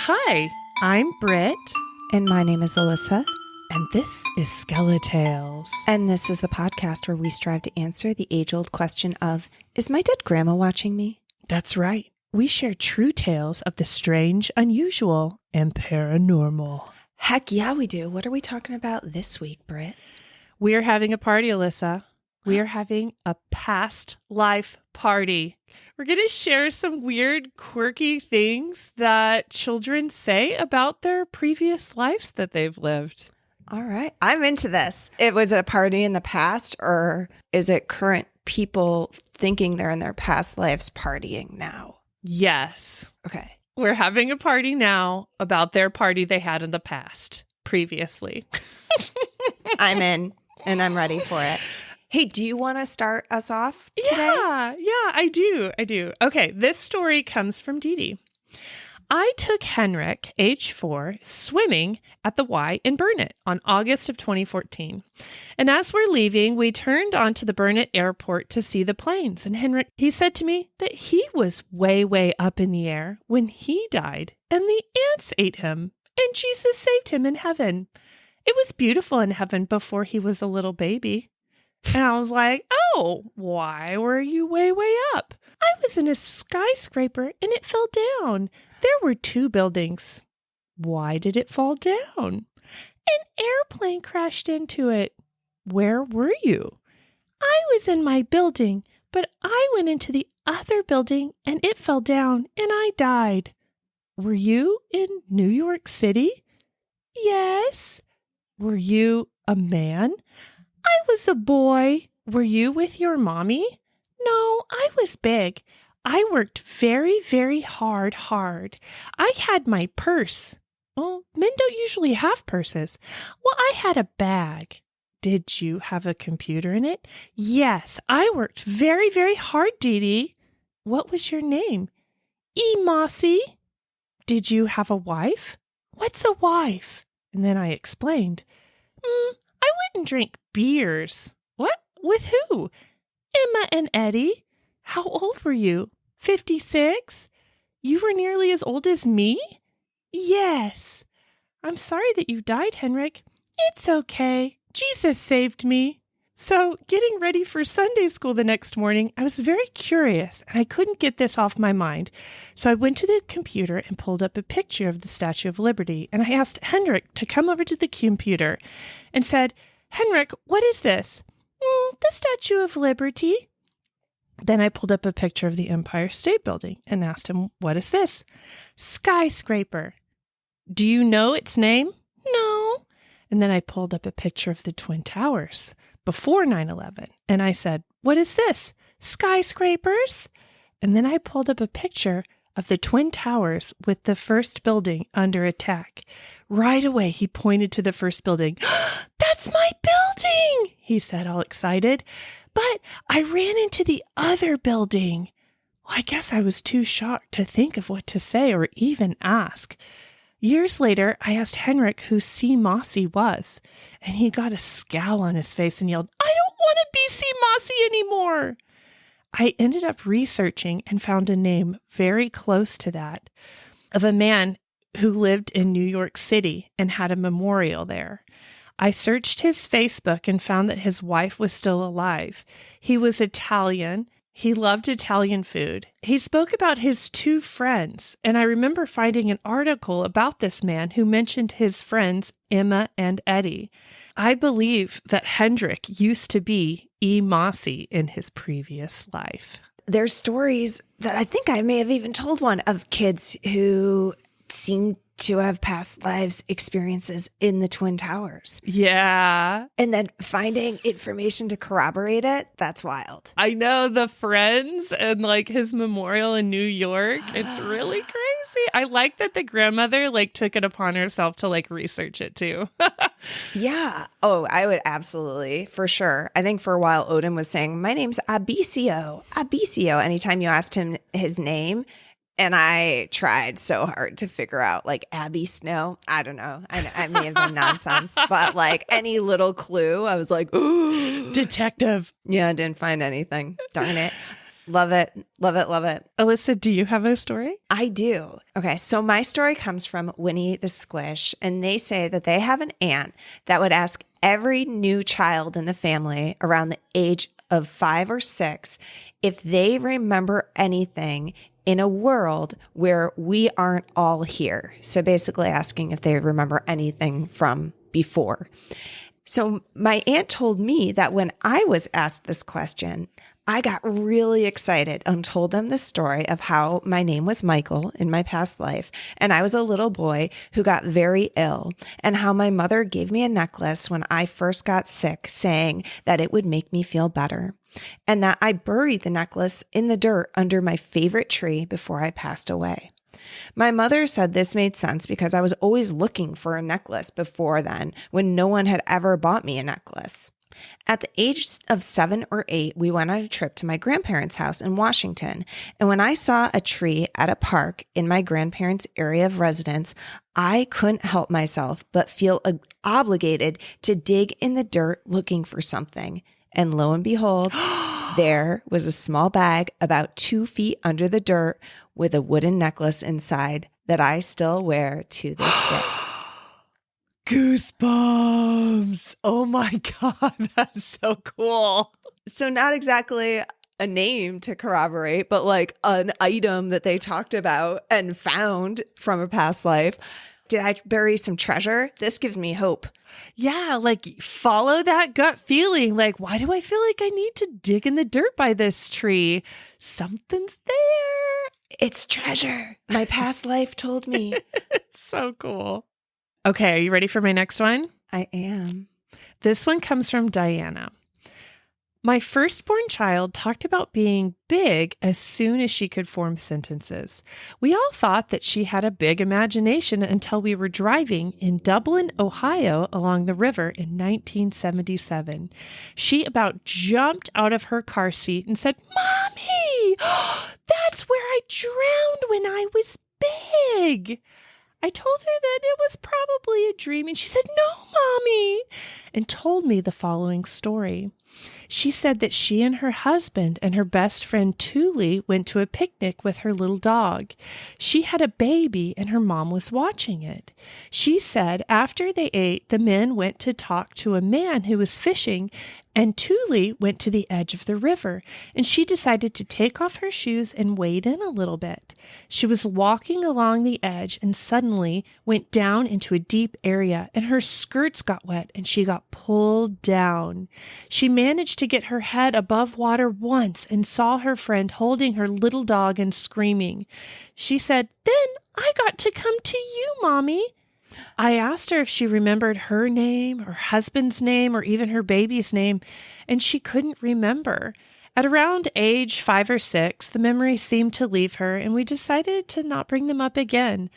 Hi, I'm Britt, And my name is Alissa. and this is Skeletales. And this is the podcast where we strive to answer the age-old question of, is my dead grandma watching me? That's right. We share true tales of the strange, unusual, and paranormal. Heck yeah, we do. What are we talking about this week, Britt? We are having a party, Alissa. We are having a past life party. We're going to share some weird, quirky things that children say about their previous lives that they've lived. All right. I'm into this. Was it a party in the past, or is it current people thinking they're in their past lives partying now? Yes. Okay. We're having a party now about their party they had in the past, previously. I'm in, and I'm ready for it. Hey, do you want to start us off today? Yeah, I do. Okay, this story comes from Dee Dee. I took Henrik, age 4, swimming at the Y in Burnett on August of 2014. And as we're leaving, we turned onto the Burnett airport to see the planes. And Henrik, he said to me that he was way, way up in the air when he died and the ants ate him and Jesus saved him in heaven. It was beautiful in heaven before he was a little baby. And I was like, oh, why were you way, way up? I was in a skyscraper and it fell down. There were 2 buildings. Why did it fall down? An airplane crashed into it. Where were you? I was in my building, but I went into the other building and it fell down and I died. Were you in New York City? Yes. Were you a man? I was a boy. Were you with your mommy? No, I was big. I worked very, very hard. I had my purse. Oh, men don't usually have purses. Well, I had a bag. Did you have a computer in it? Yes, I worked very, very hard, Dee Dee. What was your name? Mossy. Did you have a wife? What's a wife? And then I explained. I wouldn't drink beers. What? With who? Emma and Eddie. How old were you? 56? You were nearly as old as me? Yes. I'm sorry that you died, Henrik. It's okay. Jesus saved me. So, getting ready for Sunday school the next morning, I was very curious and I couldn't get this off my mind. So I went to the computer and pulled up a picture of the Statue of Liberty. And I asked Henrik to come over to the computer and said, Henrik, what is this? The Statue of Liberty. Then I pulled up a picture of the Empire State Building and asked him, what is this? Skyscraper. Do you know its name? No. And then I pulled up a picture of the Twin Towers before 9/11. And I said, what is this? Skyscrapers? And then I pulled up a picture of the Twin Towers with the first building under attack. Right away, he pointed to the first building. That's my building, he said, all excited. But I ran into the other building. Well, I guess I was too shocked to think of what to say or even ask. Years later, I asked Henrik who C. Mossy was, and he got a scowl on his face and yelled, I don't want to be C. Mossy anymore. I ended up researching and found a name very close to that of a man who lived in New York City and had a memorial there. I searched his Facebook and found that his wife was still alive. He was Italian. He loved Italian food. He spoke about his 2 friends, and I remember finding an article about this man who mentioned his friends, Emma and Eddie. I believe that Henrik used to be E. Mossy in his previous life. There's stories that I think I may have even told one of kids who seem to have past lives experiences in the Twin Towers. Yeah. And then finding information to corroborate it, that's wild. I know, the friends and like his memorial in New York. It's really crazy. I like that the grandmother like took it upon herself to like research it too. Yeah. Oh, I would absolutely, for sure. I think for a while Odin was saying, my name's Abicio. Anytime you asked him his name. And I tried so hard to figure out, like, Abby Snow. I don't know. I may have been nonsense. But, like, any little clue, I was like, ooh. Detective. Yeah, I didn't find anything. Darn it. Love it. Love it. Love it. Alissa, do you have a story? I do. Okay, so my story comes from Winnie the Squish, and they say that they have an aunt that would ask every new child in the family around the age of 5 or 6 if they remember anything in a world where we aren't all here. So basically asking if they remember anything from before. So my aunt told me that when I was asked this question, I got really excited and told them the story of how my name was Michael in my past life, and I was a little boy who got very ill, and how my mother gave me a necklace when I first got sick, saying that it would make me feel better, and that I buried the necklace in the dirt under my favorite tree before I passed away. My mother said this made sense because I was always looking for a necklace before then, when no one had ever bought me a necklace. At the age of 7 or 8, we went on a trip to my grandparents' house in Washington. And when I saw a tree at a park in my grandparents' area of residence, I couldn't help myself but feel obligated to dig in the dirt looking for something. And lo and behold, there was a small bag about 2 feet under the dirt with a wooden necklace inside that I still wear to this day. Goosebumps. Oh my God. That's so cool. So not exactly a name to corroborate, but like an item that they talked about and found from a past life. Did I bury some treasure? This gives me hope. Yeah, like follow that gut feeling. Like, why do I feel like I need to dig in the dirt by this tree? Something's there. It's treasure. My past life told me. It's so cool. Okay, are you ready for my next one? I am. This one comes from Diana. My firstborn child talked about being big as soon as she could form sentences. We all thought that she had a big imagination until we were driving in Dublin, Ohio, along the river in 1977. She about jumped out of her car seat and said, "Mommy, that's where I drowned when I was big." I told her that it was probably a dream, and she said, "No, Mommy," and told me the following story. She said that she and her husband and her best friend Thule went to a picnic with her little dog. She had a baby and her mom was watching it. She said after they ate, the men went to talk to a man who was fishing, and Thule went to the edge of the river, and she decided to take off her shoes and wade in a little bit. She was walking along the edge and suddenly went down into a deep area, and her skirts got wet and she got pulled down. She managed to get her head above water once and saw her friend holding her little dog and screaming. She said, "Then I got to come to you, Mommy." I asked her if she remembered her name, her husband's name, or even her baby's name, and she couldn't remember. At around age 5 or 6, the memories seemed to leave her, and we decided to not bring them up again.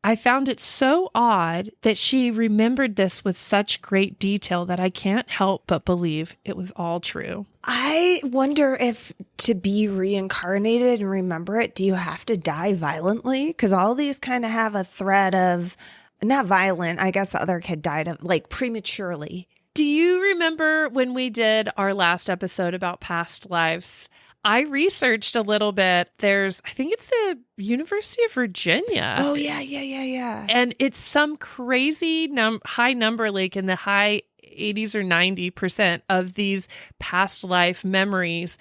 I found it so odd that she remembered this with such great detail that I can't help but believe it was all true. I wonder if to be reincarnated and remember it, do you have to die violently? Because all these kind of have a thread of, not violent, I guess the other kid died of like prematurely. Do you remember when we did our last episode about past lives? I researched a little bit. I think it's the University of Virginia. Oh, yeah. And it's some crazy high number, like in the high 80s or 90% of these past life memories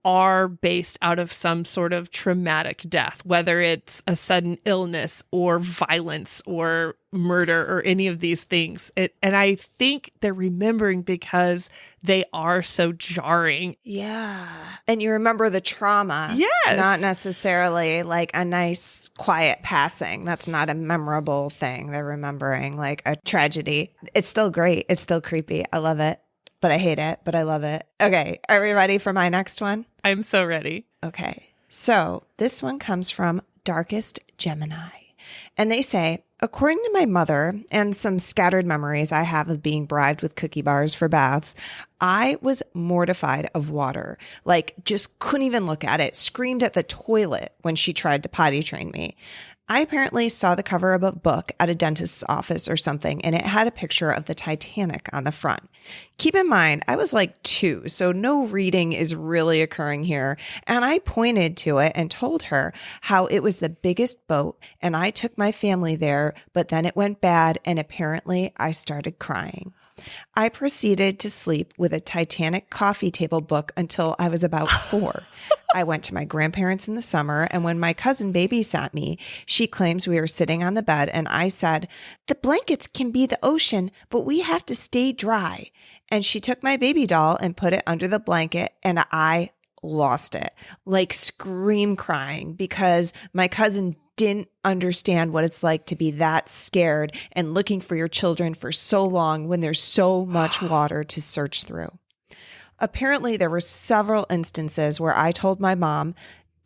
are based out of some sort of traumatic death, whether it's a sudden illness or violence or murder or any of these things. And I think they're remembering because they are so jarring. Yeah. And you remember the trauma. Yes. Not necessarily like a nice, quiet passing. That's not a memorable thing. They're remembering like a tragedy. It's still great. It's still creepy. I love it. But I hate it, but I love it. Okay, are we ready for my next one? I'm so ready. Okay, so this one comes from Darkest Gemini. And they say, according to my mother and some scattered memories I have of being bribed with cookie bars for baths, I was mortified of water, like just couldn't even look at it, screamed at the toilet when she tried to potty train me. I apparently saw the cover of a book at a dentist's office or something, and it had a picture of the Titanic on the front. Keep in mind, I was like 2, so no reading is really occurring here. And I pointed to it and told her how it was the biggest boat, and I took my family there, but then it went bad, and apparently I started crying. I proceeded to sleep with a Titanic coffee table book until I was about 4. I went to my grandparents in the summer, and when my cousin babysat me, she claims we were sitting on the bed, and I said, "The blankets can be the ocean, but we have to stay dry." And she took my baby doll and put it under the blanket, and I lost it, like scream crying, because my cousin didn't understand what it's like to be that scared and looking for your children for so long when there's so much water to search through. Apparently, there were several instances where I told my mom,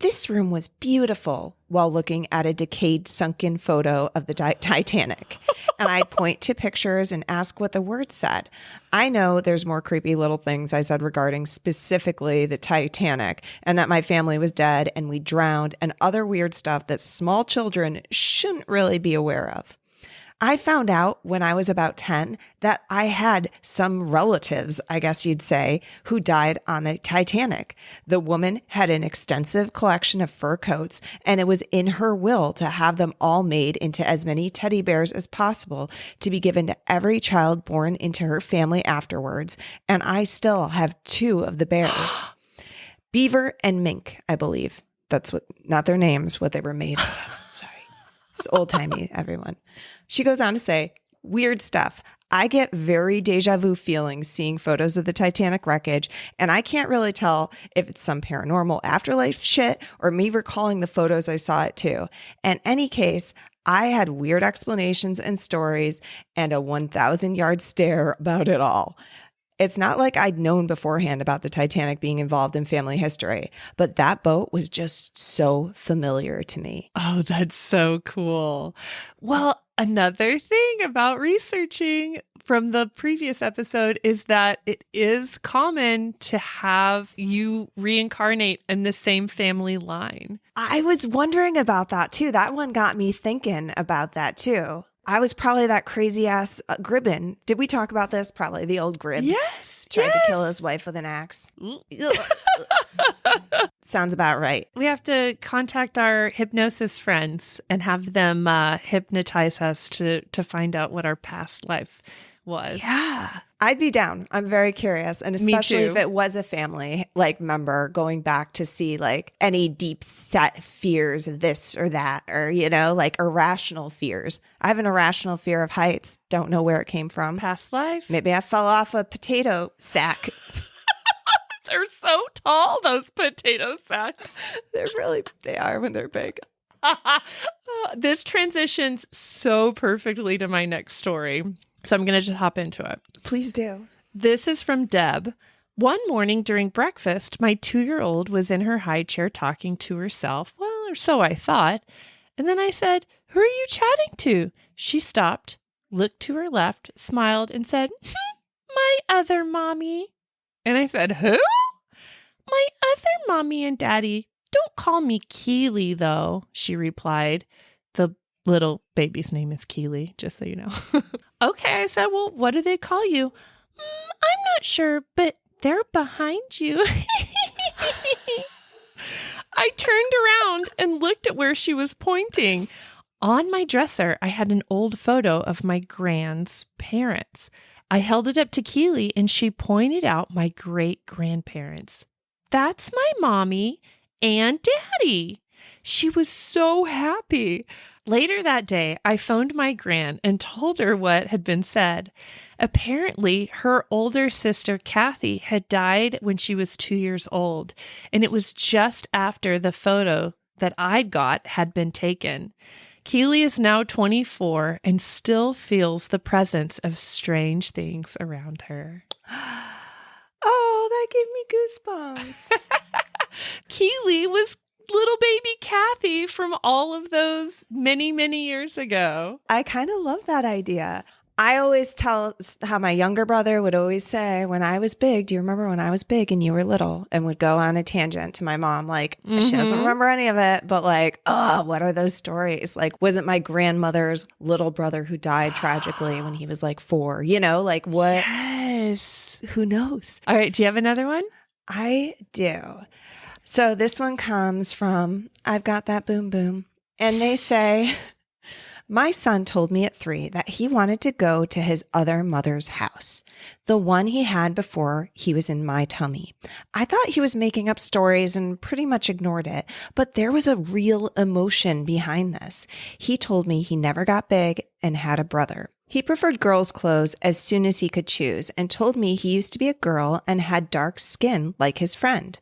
"This room was beautiful," while looking at a decayed, sunken photo of the Titanic. And I'd point to pictures and ask what the words said. I know there's more creepy little things I said regarding specifically the Titanic, and that my family was dead and we drowned, and other weird stuff that small children shouldn't really be aware of. I found out when I was about 10 that I had some relatives, I guess you'd say, who died on the Titanic. The woman had an extensive collection of fur coats, and it was in her will to have them all made into as many teddy bears as possible to be given to every child born into her family afterwards. And I still have 2 of the bears. Beaver and mink, I believe. That's what, not their names, what they were made of. Sorry. It's old timey, everyone. She goes on to say, weird stuff. I get very deja vu feelings seeing photos of the Titanic wreckage, and I can't really tell if it's some paranormal afterlife shit or me recalling the photos I saw it too. In any case, I had weird explanations and stories and a 1,000-yard stare about it all. It's not like I'd known beforehand about the Titanic being involved in family history, but that boat was just so familiar to me. Oh, that's so cool. Well, another thing about researching from the previous episode is that it is common to have you reincarnate in the same family line. I was wondering about that too. That one got me thinking about that too. I was probably that crazy ass Gribbon. Did we talk about this? Probably the old Gribbs. Yes. Tried to kill his wife with an axe. Sounds about right. We have to contact our hypnosis friends and have them hypnotize us to find out what our past life was. Yeah. I'd be down. I'm very curious. And especially if it was a family like member going back to see like any deep set fears of this or that, or, you know, like irrational fears. I have an irrational fear of heights. Don't know where it came from. Past life. Maybe I fell off a potato sack. They're so tall, those potato sacks. They are when they're big. This transitions so perfectly to my next story. So I'm going to just hop into it. Please do. This is from Deb. One morning during breakfast, my 2-year-old was in her high chair talking to herself. Well, or so I thought. And then I said, "Who are you chatting to?" She stopped, looked to her left, smiled, and said, "My other mommy." And I said, "Who?" "My other mommy and daddy. Don't call me Keely, though," she replied. The little baby's name is Keely, just so you know. Okay, I said, "Well, what do they call you?" "I'm not sure, but they're behind you." I turned around and looked at where she was pointing. On my dresser, I had an old photo of my grand's parents. I held it up to Keely, and she pointed out my great-grandparents. "That's my mommy and daddy." She was so happy. Later that day, I phoned my gran and told her what had been said. Apparently, her older sister, Kathy, had died when she was 2 years old, and it was just after the photo that I'd got had been taken. Keely is now 24 and still feels the presence of strange things around her. Oh, that gave me goosebumps. Keely was little baby Kathy from all of those many, many years ago. I kind of love that idea. I always tell how my younger brother would always say, when I was big, do you remember when I was big and you were little? And would go on a tangent to my mom. Like, she doesn't remember any of it, but like, oh, what are those stories? Like, was it my grandmother's little brother who died tragically when he was like 4? You know, like what? Yes. Who knows? All right. Do you have another one? I do. So this one comes from I've Got That Boom Boom. And they say, my son told me at 3 that he wanted to go to his other mother's house, the one he had before he was in my tummy. I thought he was making up stories and pretty much ignored it, but there was a real emotion behind this. He told me he never got big and had a brother. He preferred girls' clothes as soon as he could choose and told me he used to be a girl and had dark skin like his friend.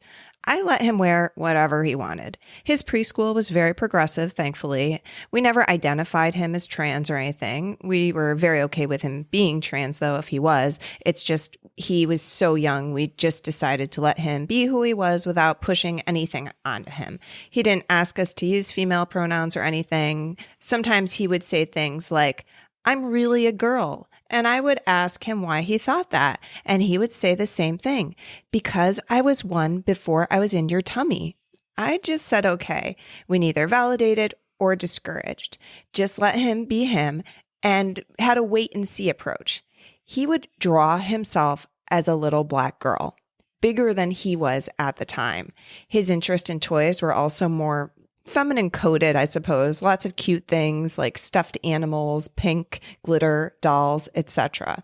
I let him wear whatever he wanted. His preschool was very progressive, thankfully. We never identified him as trans or anything. We were very okay with him being trans, though, if he was. It's just he was so young, we just decided to let him be who he was without pushing anything onto him. He didn't ask us to use female pronouns or anything. Sometimes he would say things like, I'm really a girl. And I would ask him why he thought that. And he would say the same thing, because I was one before I was in your tummy. I just said, okay. We neither validated or discouraged. Just let him be him and had a wait and see approach. He would draw himself as a little black girl, bigger than he was at the time. His interest in toys were also more feminine coded, I suppose. Lots of cute things like stuffed animals, pink, glitter, dolls, etc.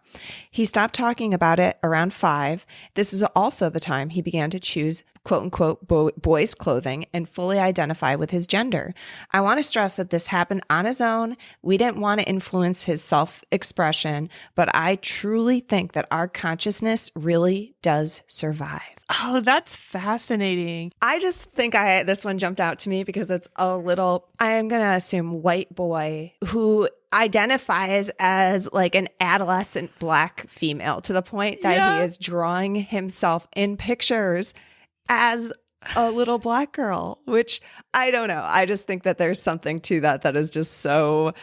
He stopped talking about it around 5. This is also the time he began to choose quote unquote boys clothing and fully identify with his gender. I want to stress that this happened on his own. We didn't want to influence his self-expression, but I truly think that our consciousness really does survive. Oh, that's fascinating. I just think this one jumped out to me because it's a little, I am going to assume, white boy who identifies as like an adolescent black female to the point that he is drawing himself in pictures as a little black girl, which I don't know. I just think that there's something to that is just so,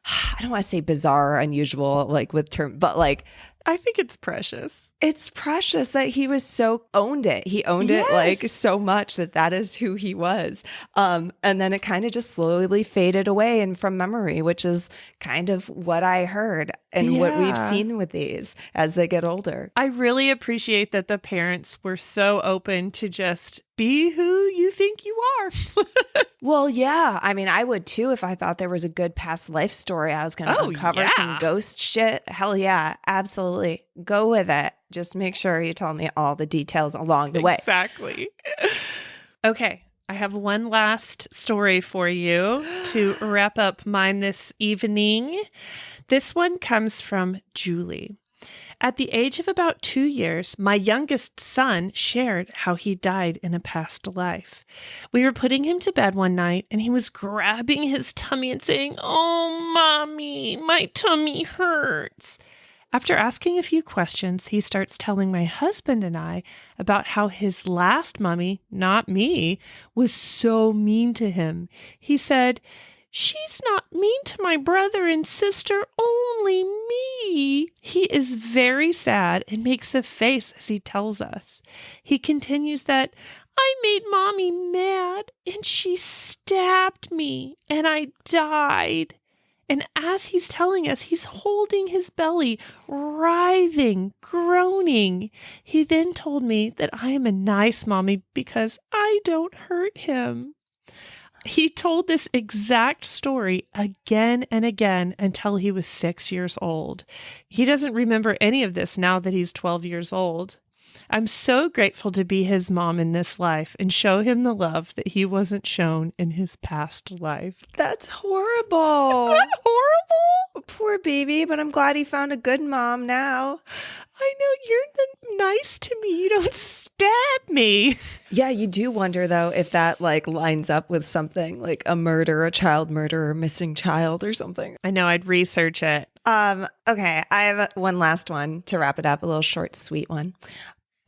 I don't want to say bizarre, unusual, like with term, but like, I think it's precious. It's precious that he was so owned it. He owned it like so much that is who he was. And then it kind of just slowly faded away and from memory, which is kind of what I heard and what we've seen with these as they get older. I really appreciate that the parents were so open to just be who you think you are. Well, yeah. I mean, I would too if I thought there was a good past life story. I was going to uncover some ghost shit. Hell yeah, absolutely. Go with it. Just make sure you tell me all the details along the way. Exactly. Okay. I have one last story for you to wrap up mine this evening. This one comes from Julie. At the age of about 2 years, my youngest son shared how he died in a past life. We were putting him to bed one night, and he was grabbing his tummy and saying, "Oh, Mommy, my tummy hurts." After asking a few questions, he starts telling my husband and I about how his last mommy, not me, was so mean to him. He said, "She's not mean to my brother and sister, only me." He is very sad and makes a face as he tells us. He continues that, "I made Mommy mad and she stabbed me and I died." And as he's telling us, he's holding his belly, writhing, groaning. He then told me that I am a nice mommy because I don't hurt him. He told this exact story again and again until he was 6 years old. He doesn't remember any of this now that he's 12 years old. I'm so grateful to be his mom in this life and show him the love that he wasn't shown in his past life. That's horrible. Isn't that horrible? Poor baby, but I'm glad he found a good mom now. I know, you're nice to me. You don't stab me. Yeah, you do wonder, though, if that like lines up with something like a murder, a child murder, or missing child or something. I know, I'd research it. Okay, I have one last one to wrap it up, a little short, sweet one.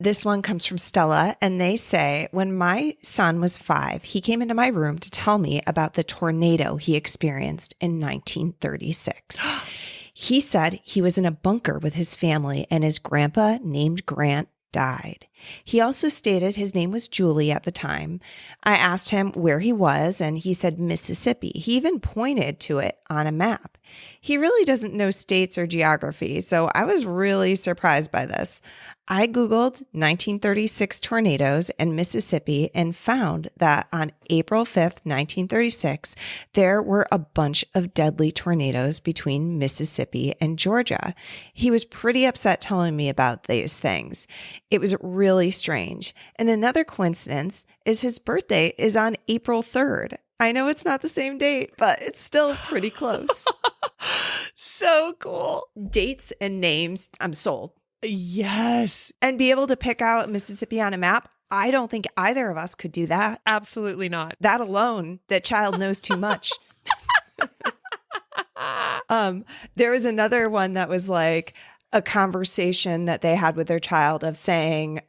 This one comes from Stella, and they say, when my son was 5, he came into my room to tell me about the tornado he experienced in 1936. He said he was in a bunker with his family and his grandpa named Grant died. He also stated his name was Julie at the time. I asked him where he was, and he said Mississippi. He even pointed to it on a map. He really doesn't know states or geography, so I was really surprised by this. I Googled 1936 tornadoes in Mississippi and found that on April 5th, 1936, there were a bunch of deadly tornadoes between Mississippi and Georgia. He was pretty upset telling me about these things. It was really strange. And another coincidence is his birthday is on April 3rd. I know it's not the same date, but it's still pretty close. So cool. Dates and names, I'm sold. Yes. And be able to pick out Mississippi on a map, I don't think either of us could do that. Absolutely not. That alone, that child knows too much. There was another one that was like a conversation that they had with their child of saying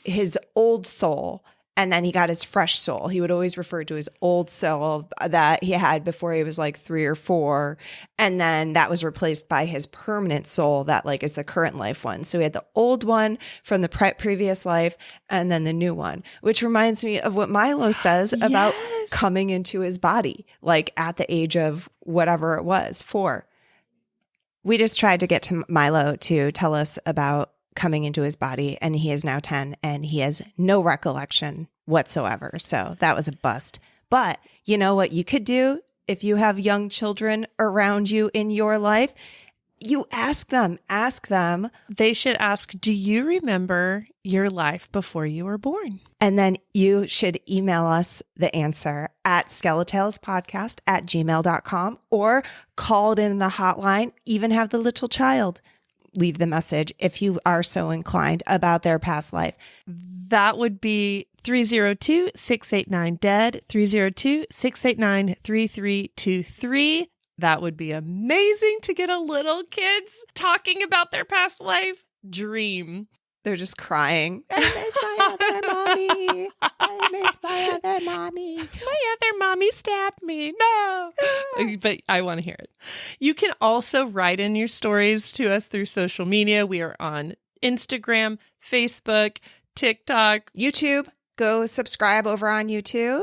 his old soul, and then he got his fresh soul. He would always refer to his old soul that he had before he was like 3 or 4. And then that was replaced by his permanent soul that like is the current life one. So he had the old one from the previous life and then the new one, which reminds me of what Milo says about coming into his body, like at the age of whatever it was, 4. We just tried to get to Milo to tell us about coming into his body, and he is now 10 and he has no recollection whatsoever. So that was a bust. But you know what you could do if you have young children around you in your life? You ask them. They should ask, do you remember your life before you were born? And then you should email us the answer at skeletalespodcast@gmail.com or call it in the hotline, even have the little child leave the message if you are so inclined about their past life. That would be 302-689-DEAD, 302-689-3323. That would be amazing to get a little kids talking about their past life. Dream. They're just crying. I miss my other mommy. I miss my other mommy. My other mommy stabbed me. No. But I want to hear it. You can also write in your stories to us through social media. We are on Instagram, Facebook, TikTok, YouTube. Go subscribe over on YouTube.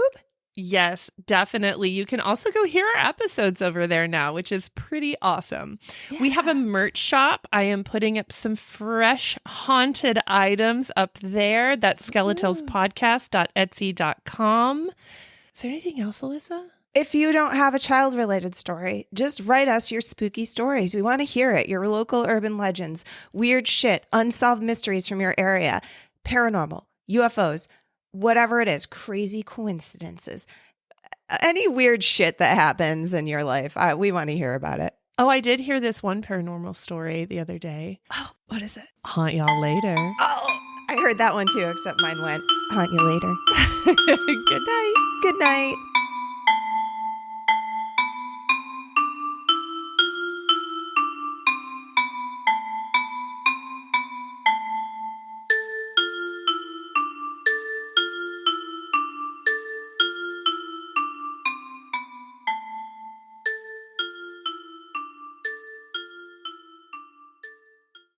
Yes, definitely. You can also go hear our episodes over there now, which is pretty awesome. Yeah. We have a merch shop. I am putting up some fresh haunted items up there. That's skeletalespodcast.etsy.com. Is there anything else, Alissa? If you don't have a child-related story, just write us your spooky stories. We want to hear it. Your local urban legends, weird shit, unsolved mysteries from your area, paranormal, UFOs, whatever it is, crazy coincidences, any weird shit that happens in your life. We want to hear about it. Oh, I did hear this one paranormal story the other day. Oh, what is it? Haunt y'all later. Oh, I heard that one too, except mine went, haunt you later. Good night. Good night.